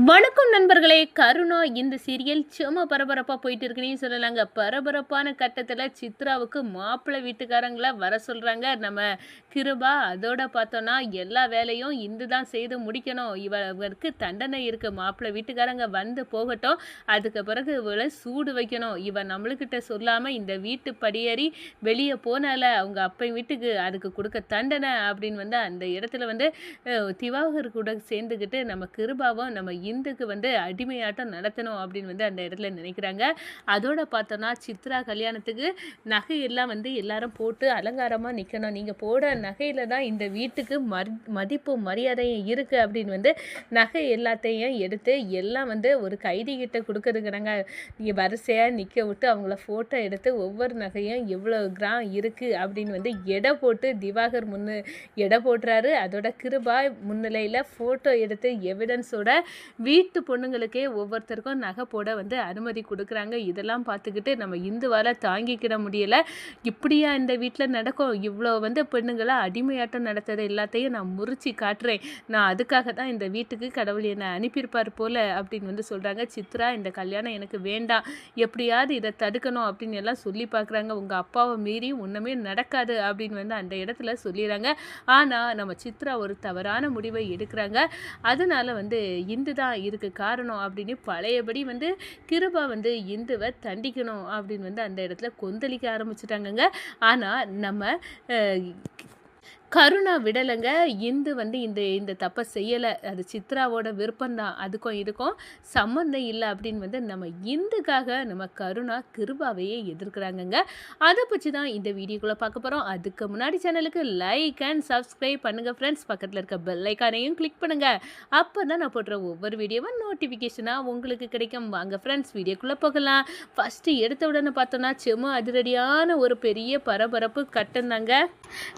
வணக்கம் நண்பர்களே. கருணா இந்த சீரியல் செம பரபரப்பாக போயிட்டு இருக்குன்னு சொல்லலாங்க. பரபரப்பான கட்டத்தில் சித்ராவுக்கு மாப்பிள்ளை வீட்டுக்காரங்கள வர சொல்கிறாங்க நம்ம கிருபா. அதோட பார்த்தோன்னா எல்லா வேலையும் இந்து தான் செய்து முடிக்கணும். இவருக்கு தண்டனை இருக்குது. மாப்பிள்ளை வீட்டுக்காரங்க வந்து போகட்டும், அதுக்கு பிறகு இவளை சூடு வைக்கணும். இவன் நம்மளுக்கிட்ட சொல்லாமல் இந்த வீட்டு படியேறி வெளியே போனால அவங்க அப்பை வீட்டுக்கு அதுக்கு கொடுக்க தண்டனை அப்படின்னு அந்த இடத்துல திவாகர் கூட சேர்ந்துக்கிட்டு நம்ம கிருபாவும் நம்ம இந்துக்கு அடிமையாட்டம் நடத்தணும் அப்படின்னு அந்த இடத்துல நினைக்கிறாங்க. அதோட பார்த்தோன்னா சித்ரா கல்யாணத்துக்கு நகையெல்லாம் எல்லாரும் போட்டு அலங்காரமாக நிற்கணும். நீங்கள் போட நகையில் தான் இந்த வீட்டுக்கு மதிப்பு மரியாதையும் இருக்குது அப்படின்னு நகை எல்லாத்தையும் எடுத்து எல்லாம் ஒரு கைதிகிட்ட கொடுக்கறதுக்குறாங்க. நீங்கள் வரிசையாக நிற்க விட்டு அவங்கள ஃபோட்டோ எடுத்து ஒவ்வொரு நகையும் எவ்வளோ கிராம் இருக்குது அப்படின்னு எடை போட்டு திவாகர் எடை போட்டுறாரு. அதோட கிருபா முன்னிலையில் ஃபோட்டோ எடுத்து எவிடன்ஸோட வீட்டு பொண்ணுங்களுக்கே ஒவ்வொருத்தருக்கும் நகை போட அனுமதி கொடுக்குறாங்க. இதெல்லாம் பார்த்துக்கிட்டு நம்ம இந்துவால் தாங்கிக்கிட முடியலை. இப்படியா இந்த வீட்டில் நடக்கும்? இவ்வளோ பெண்ணுங்களை அடிமையாட்டம் நடத்துறது எல்லாத்தையும் நான் முறிச்சு காட்டுறேன். நான் அதுக்காக தான் இந்த வீட்டுக்கு கடவுள் என்னை அனுப்பியிருப்பார் போல் அப்படின்னு சொல்கிறாங்க. சித்ரா, இந்த கல்யாணம் எனக்கு வேண்டாம், எப்படியாவது இதை தடுக்கணும் அப்படின்னு எல்லாம் சொல்லி பார்க்குறாங்க. உங்கள் அப்பாவை மீறி ஒன்றுமே நடக்காது அப்படின்னு அந்த இடத்துல சொல்லிடுறாங்க. ஆனால் நம்ம சித்ரா ஒரு தவறான முடிவை எடுக்கிறாங்க. அதனால் இந்து தான் இதுக்கு காரணம் அப்படின்னு பழையபடி கிருபா இந்துவை தண்டிக்கணும் அப்படின்னு அந்த இடத்துல கொந்தளிக்க ஆரம்பிச்சிட்டாங்கங்க. ஆனால் நம்ம கருணா விடலைங்க. இந்து இந்த இந்த தப்பை செய்யலை. அது சித்ராவோட விருப்பம்தான். அதுக்கும் இதுக்கும் சம்மந்தம் இல்லை அப்படின்னு நம்ம இந்துக்காக நம்ம கருணா கிருபாவையே எதிர்க்கிறாங்கங்க. அதை பற்றி தான் இந்த வீடியோக்குள்ளே பார்க்க போகிறோம். அதுக்கு முன்னாடி சேனலுக்கு லைக் அண்ட் சப்ஸ்கிரைப் பண்ணுங்கள் ஃப்ரெண்ட்ஸ். பக்கத்தில் இருக்க பெல் ஐக்கானையும் கிளிக் பண்ணுங்கள். அப்போ தான் நான் போடுற ஒவ்வொரு வீடியோவும் நோட்டிஃபிகேஷனாக உங்களுக்கு கிடைக்கும். வாங்க ஃப்ரெண்ட்ஸ், வீடியோக்குள்ளே போகலாம். ஃபஸ்ட்டு எடுத்த உடனே பார்த்தோன்னா செம அதிரடியான ஒரு பெரிய பரபரப்பு கட்டந்தாங்க.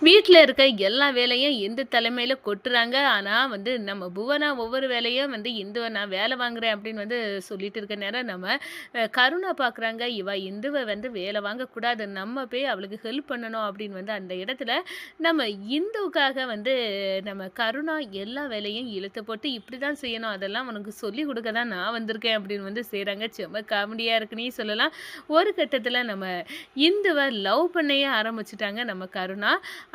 வீட்டில் இருக்க எல்லா வேலையும் இந்து தலைமையில் கொட்டுறாங்க. ஆனால் நம்ம புவனா ஒவ்வொரு வேலையும் இந்துவை நான் வேலை வாங்குறேன் அப்படின்னு சொல்லிட்டு இருக்க நேரம் நம்ம கருணா பார்க்குறாங்க. இவ இந்துவை வேலை வாங்கக்கூடாது, நம்ம போய் அவளுக்கு ஹெல்ப் பண்ணணும் அப்படின்னு அந்த இடத்துல நம்ம இந்துவுக்காக நம்ம கருணா எல்லா வேலையும் இழுத்து போட்டு இப்படி தான் செய்யணும், அதெல்லாம் உனக்கு சொல்லி கொடுக்க தான் நான் வந்திருக்கேன் அப்படின்னு செய்கிறாங்க. செம்ம காமெடியாக இருக்குன்னே சொல்லலாம். ஒரு கட்டத்தில் நம்ம இந்துவை லவ் பண்ணையே ஆரம்பிச்சிட்டாங்க நம்ம கருணா.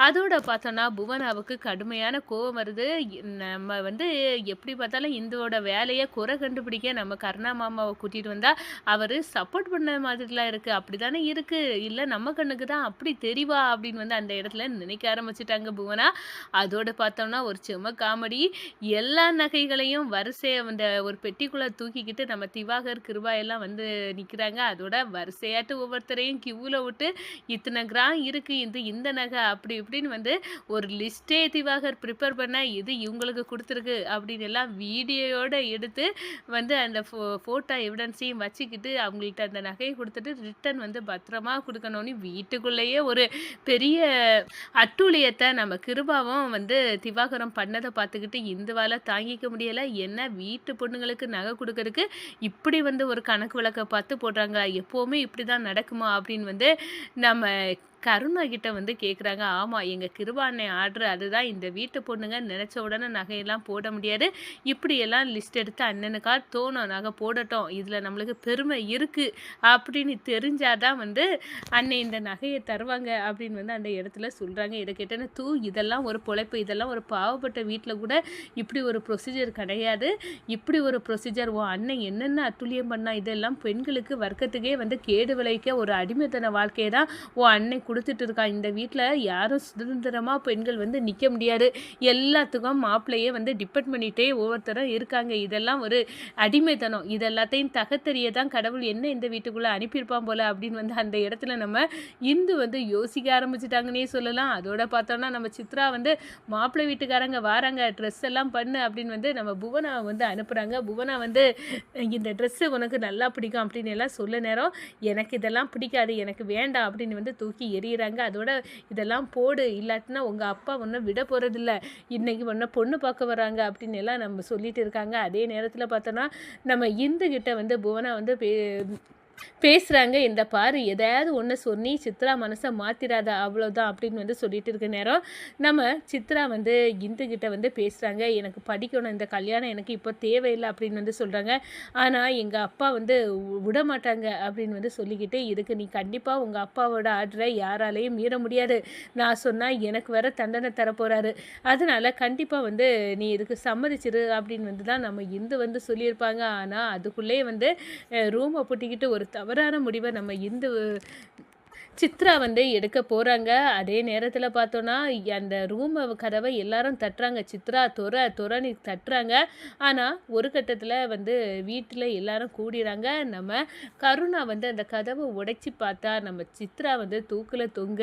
அதோட பார்த்தோன்னா புவனாவுக்கு கடுமையான கோபம் வருது. நம்ம எப்படி பார்த்தாலும் இந்துவோட வேலையை குறை கண்டுபிடிக்க நம்ம கருணா மாமாவை கூட்டிகிட்டு வந்தால் அவர் சப்போர்ட் பண்ண மாதிரிலாம் இருக்குது. அப்படி தானே இருக்குது, இல்லை நம்ம கண்ணுக்கு தான் அப்படி தெரிவா அப்படின்னு அந்த இடத்துல நினைக்க ஆரம்பிச்சிட்டாங்க புவனா. அதோடு பார்த்தோம்னா ஒரு செம காமெடி. எல்லா நகைகளையும் வரிசையை ஒரு பெட்டிக்குள்ளே தூக்கிக்கிட்டு நம்ம திவாகர் கிருபா எல்லாம் நிற்கிறாங்க. அதோட வரிசையாட்டு ஒவ்வொருத்தரையும் கியூவில் விட்டு இத்தனை கிராம் இருக்குது இந்த நகை அப்படி இப்படின்னு ஒரு லிஸ்ட்டே திவாகர் ப்ரிப்பேர் பண்ண இது இவங்களுக்கு கொடுத்துருக்கு அப்படின்னு எல்லாம் வீடியோயோடு எடுத்து அந்த ஃபோட்டோ எவிடன்ஸையும் வச்சுக்கிட்டு அவங்கள்ட்ட அந்த நகையை கொடுத்துட்டு ரிட்டன் பத்திரமா கொடுக்கணும்னு வீட்டுக்குள்ளேயே ஒரு பெரிய அட்டூழியத்தை நம்ம கிருபாவும் திவாகரம் பண்ணதை பார்த்துக்கிட்டு இந்துவால் தாங்கிக்க முடியலை. என்ன வீட்டு பொண்ணுங்களுக்கு நகை கொடுக்கறதுக்கு இப்படி ஒரு கணக்கு விளக்க பார்த்து போடுறாங்க, எப்போவுமே இப்படி தான் நடக்குமா அப்படின்னு நம்ம கருணா கிட்ட கேட்குறாங்க. ஆமாம், எங்கள் கிருபாண்ணை ஆர்டர் அதுதான். இந்த வீட்டு பொண்ணுங்க நினச்ச உடனே நகையெல்லாம் போட முடியாது. இப்படியெல்லாம் லிஸ்ட் எடுத்து அண்ணனுக்காக தோணும் நகை போடட்டும், இதில் நம்மளுக்கு பெருமை இருக்குது அப்படின்னு தெரிஞ்சாதான் அன்னை இந்த நகையை தருவாங்க அப்படின்னு அந்த இடத்துல சொல்கிறாங்க. இதை கேட்டேன்னு இதெல்லாம் ஒரு பொழைப்பு, இதெல்லாம் ஒரு பாவப்பட்ட வீட்டில் கூட இப்படி ஒரு ப்ரொசீஜர் கிடையாது. இப்படி ஒரு ப்ரொசீஜர் உன் அண்ணன் என்னென்ன அத்துழியம் பண்ணால் இதெல்லாம் பெண்களுக்கு வர்க்கத்துக்கே கேடு விளைவிக்க ஒரு அடிமைத்தன வாழ்க்கையை தான் உன் அன்னை கொடுத்துட்டு இருக்கா. இந்த வீட்டில் யாரும் சுதந்திரமாக பெண்கள் நிற்க முடியாது, எல்லாத்துக்கும் மாப்பிள்ளையே டிபெண்ட் பண்ணிகிட்டே ஒவ்வொருத்தரும் இருக்காங்க. இதெல்லாம் ஒரு அடிமைத்தனம். இதெல்லாத்தையும் தகத்தெறிய தான் கடவுள் என்ன இந்த வீட்டுக்குள்ளே அனுப்பியிருப்பான் போல் அப்படின்னு அந்த இடத்துல நம்ம இந்து யோசிக்க ஆரம்பிச்சிட்டாங்கன்னே சொல்லலாம். அதோட பார்த்தோம்னா நம்ம சித்ரா மாப்பிள்ளை வீட்டுக்காரங்க வராங்க, ட்ரெஸ் எல்லாம் பண்ணு அப்படின்னு நம்ம புவனா அனுப்புகிறாங்க. புவனா இந்த ட்ரெஸ்ஸு உனக்கு நல்லா பிடிக்கும் அப்படின்னு எல்லாம் சொல்ல நேரம் எனக்கு இதெல்லாம் பிடிக்காது, எனக்கு வேண்டாம் அப்படின்னு தூக்கி எறிகிறாங்க. அதோட இதெல்லாம் போடு, இல்லாட்டினா உங்கள் அப்பா ஒன்றும் விட போகிறதில்ல, இன்றைக்கி ஒன்றும் பொண்ணு பார்க்க வராங்க அப்படின்னு எல்லாம் நம்ம சொல்லிட்டு இருக்காங்க. அதே நேரத்தில் பார்த்தோன்னா நம்ம இந்துக்கிட்ட புவனா பேசுறாங்க. இந்த பாரு எதையாவது ஒண்ணு சொல்லி சித்ரா மனச மாத்திராத அவ்வளோதான் அப்படின்னு வந்து சொல்லிட்டு இருக்க நேரம், நம்ம சித்ரா வந்து இந்து கிட்ட வந்து பேசுறாங்க. எனக்கு படிக்கணும். இந்த கல்யாணம் எனக்கு இப்போ தேவையில்ல அப்படின்னு வந்து சொல்றாங்க. ஆனா எங்க அப்பா வந்து விடமாட்டாங்க அப்படின்னு வந்து சொல்லிக்கிட்டு இருக்கு. நீ கண்டிப்பா உங்க அப்பாவோட ஆர்டர யாராலயும் மீற முடியாது. நான் சொன்னா எனக்கு வேற தண்டனை தரப்போறாரு. அதனால கண்டிப்பா வந்து நீ இதுக்கு சம்மதிச்சிரு அப்படின்னு வந்து தான் நம்ம இந்து வந்து சொல்லியிருப்பாங்க. ஆனா அதுக்குள்ளேயே வந்து ரூம பூட்டிக்கிட்டு ஒரு தவறான முடிவ நம்ம இந்து சித்ரா வந்து எடுக்க போறாங்க. அதே நேரத்தில பார்த்தோன்னா, அந்த ரூம் கதவ எல்லாரும் தட்டுறாங்க. சித்ரா தொறன்னு தட்டுறாங்க. ஆனா, ஒரு கட்டத்தில வந்து வீட்ல எல்லாரும் கூடிறாங்க. நம்ம கருணா வந்து அந்த கதவ உடைச்சு பார்த்தா, நம்ம சித்ரா வந்து தூக்குல தொங்க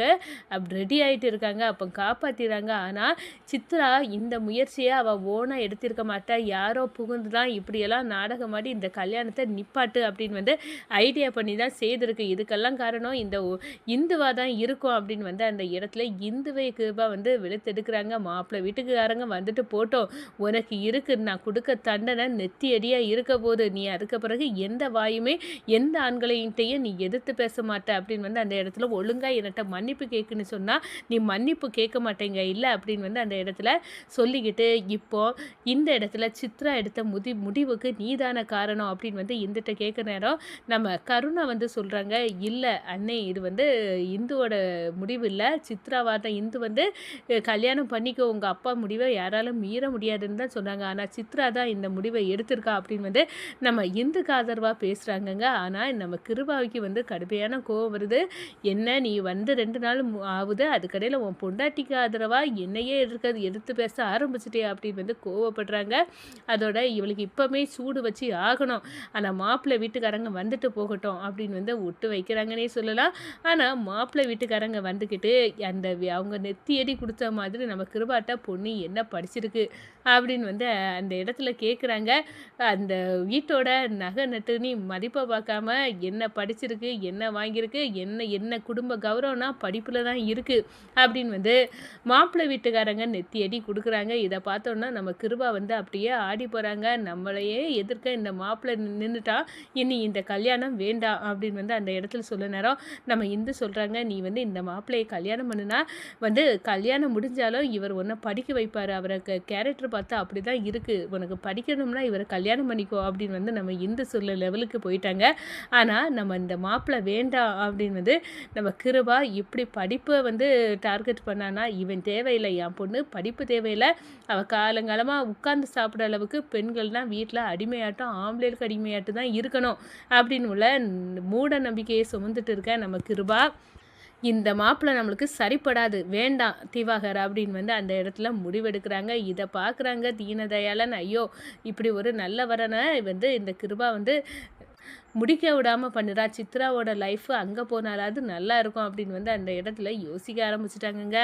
ரெடி ஆயிட்டு இருக்காங்க. அப்போ காப்பாத்திறாங்க. ஆனா, சித்ரா இந்த முயற்சிய அவ ஓனா எடுத்திருக்க மாட்டா. யாரோ புகுந்து தான் இப்படியெல்லாம் நாடகமாடி இந்த கல்யாணத்த நிப்பாட்டு அப்படின்னு வந்து ஐடியா பண்ணி தான் செய்திருக்கு. இதுக்கெல்லாம் காரணம் இந்த இந்துவா தான் இருக்கும் அப்படின்னு வந்து அந்த இடத்துல இந்துவை கிருபா வந்து வெளுத்தெடுக்கிறாங்க. மாப்பிள்ளை வீட்டுக்காரங்க வந்துட்டு போட்டோம். உனக்கு இருக்கு நான் குடுக்க தண்டனை நெத்தி அடியா இருக்க போது. நீ அதுக்கு பிறகு எந்த வாயுமே எந்த ஆண்களையும் நீ எதிர்த்து பேச மாட்ட அப்படின்னு வந்து அந்த இடத்துல ஒழுங்கா என்கிட்ட மன்னிப்பு கேட்குன்னு சொன்னா, நீ மன்னிப்பு கேட்க மாட்டேங்க இல்ல அப்படின்னு வந்து அந்த இடத்துல சொல்லிக்கிட்டு, இப்போ இந்த இடத்துல சித்ரா எடுத்த முடிவுக்கு நீதான காரணம் அப்படின்னு வந்து இந்துட்ட கேட்க நேரம், நம்ம கருணா வந்து சொல்றாங்க, இல்ல அண்ணே இது வந்து இந்துவோட முடிவு இல்ல. சித்ராவா தான் இந்து வந்து கல்யாணம் பண்ணிக்கோ உங்க அப்பா முடிவை யாராலும் மீற முடியாதுன்னு தான் சொன்னாங்க. ஆனா சித்ரா தான் இந்த முடிவை எடுத்திருக்கா அப்படின்னு வந்து நம்ம இந்துக்கு ஆதரவா பேசுறாங்கங்க. ஆனா நம்ம கிருபாவுக்கு வந்து கடுமையான கோவம் வருது. என்ன நீ வந்து 2 நாள் ஆகுது. அதுக்கடையில உன் பொண்டாட்டிக்கு ஆதரவா என்னையே எதிர்த்து பேச ஆரம்பிச்சுட்டே அப்படின்னு வந்து கோவப்படுறாங்க. அதோட இவளுக்கு இப்பமே சூடு வச்சு ஆகணும். ஆனா மாப்பிள்ளை வீட்டுக்காரங்க வந்துட்டு போகட்டும் அப்படின்னு வந்து விட்டு வைக்கிறாங்கன்னே சொல்லலாம். ஆனா மாப்பிள்ளை வீட்டுக்காரங்க வந்துக்கிட்டு அந்த அவங்க நெத்தியடி குடுத்த மாதிரி நம்ம கிருபாட்ட பொண்ணு என்ன படிச்சிருக்கு அப்படின்னு வந்து அந்த இடத்துல கேட்குறாங்க. அந்த வீட்டோட நகை நட்டுன்னு மதிப்பை பார்க்காம என்ன படிச்சிருக்கு, என்ன வாங்கியிருக்கு, என்ன என்ன குடும்ப கௌரவம்னா படிப்புல தான் இருக்கு அப்படின்னு வந்து மாப்பிள்ளை வீட்டுக்காரங்க நெத்தியடி குடுக்குறாங்க. இத பார்த்தோன்னா நம்ம கிருபா வந்து அப்படியே ஆடி போறாங்க. நம்மளையே எதிர்க்க இந்த மாப்பிள்ளை நின்னுட்டா, இனி இந்த கல்யாணம் வேண்டாம் அப்படின்னு வந்து அந்த இடத்துல சொல்ல நேரம், நம்ம இந்து சொல்றாங்க, நீ வந்து இந்த மாப்பிள்ளைய கல்யாணம் பண்ணுனா வந்து கல்யாணம் முடிஞ்சாலும் இவர் உன்ன படிக்க வைப்பாரு. அவர கேரக்டர் பார்த்தா அப்படிதான் இருக்கு. உனக்கு படிக்கணும்னா இவர கல்யாணம் பண்ணிக்கோ அப்படின்னு வந்து நம்ம இந்து சொல்ல லெவலுக்கு போயிட்டாங்க. ஆனா நம்ம இந்த மாப்பிள்ளை வேண்டாம் அப்படின்னு வந்து நம்ம கிருபா இப்படி படிப்பை வந்து டார்கெட் பண்ணானா, இவன் தேவையில்லை என் பொண்ணு படிப்பு தேவையில்லை. அவ காலங்காலமா உட்கார்ந்து சாப்பிட அளவுக்கு பெண்கள்னா வீட்டில் அடிமையாட்டம் ஆம்பளைகளுக்கு அடிமையாட்டம் தான் இருக்கணும் அப்படின்னு உள்ள மூட நம்பிக்கையை சுமந்துட்டு இருக்க நம்ம கிருபா இந்த மாப்பிள்ளை நம்மளுக்கு சரிப்படாது வேண்டாம் திவாகர் அப்படின்னு வந்து அந்த இடத்துல முடிவெடுக்கிறாங்க. இதை பார்க்குறாங்க தீனதயாளன். ஐயோ இப்படி ஒரு நல்ல வரனை வந்து இந்த கிருபா வந்து முடிக்க விடாமல் பண்ணுறா. சித்ராவோட லைஃப் அங்கே போனாலாவது நல்லா இருக்கும் அப்படின்னு வந்து அந்த இடத்துல யோசிக்க ஆரம்பிச்சிட்டாங்கங்க.